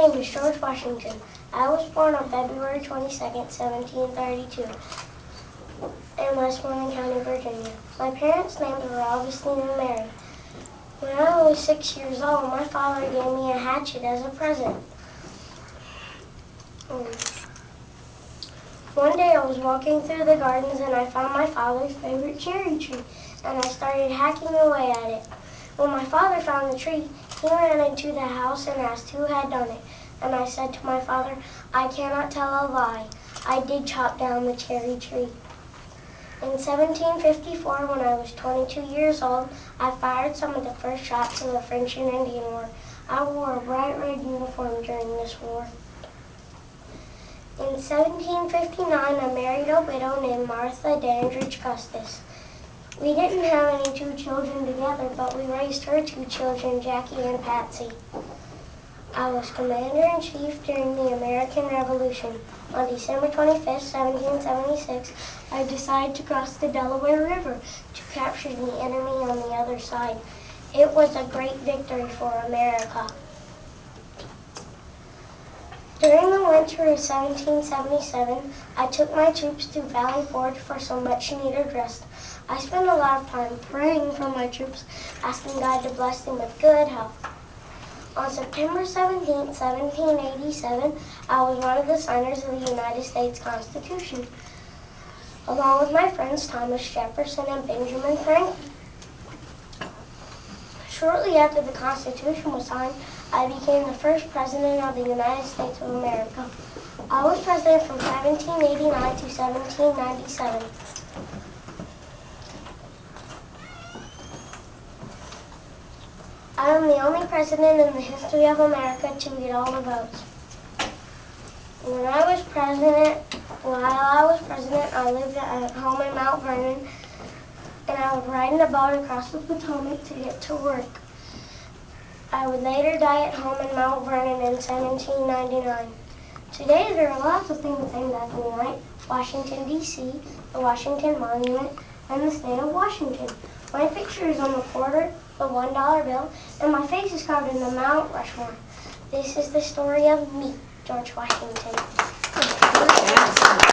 name is George Washington. I was born on February 22nd, 1732, in Westmoreland County, Virginia. My parents' names were Augustine and Mary. When I was 6 years old, my father gave me a hatchet as a present. One day I was walking through the gardens and I found my father's favorite cherry tree, and I started hacking away at it. When my father found the tree, he ran into the house and asked who had done it, and I said to my father, "I cannot tell a lie. I did chop down the cherry tree." In 1754, when I was 22 years old, I fired some of the first shots of the French and Indian War. I wore a bright red uniform during this war. In 1759, I married a widow named Martha Dandridge Custis. We didn't have any two children together, but we raised her two children, Jackie and Patsy. I was Commander-in-Chief during the American Revolution. On December 25th, 1776, I decided to cross the Delaware River to capture the enemy on the other side. It was a great victory for America. During the winter of 1777, I took my troops to Valley Forge for some much-needed rest. I spent a lot of time praying for my troops, asking God to bless them with good health. On September 17, 1787, I was one of the signers of the United States Constitution, along with my friends Thomas Jefferson and Benjamin Franklin. Shortly after the Constitution was signed, I became the first president of the United States of America. I was president from 1789 to 1797. I am the only president in the history of America to get all the votes. While I was president, I lived at home in Mount Vernon, and I would ride in a boat across the Potomac to get to work. I would later die at home in Mount Vernon in 1799. Today there are lots of things named after me, like Washington, D.C., the Washington Monument, and the state of Washington. My picture is on the quarter, the $1 bill, and my face is carved in the Mount Rushmore. This is the story of me, George Washington.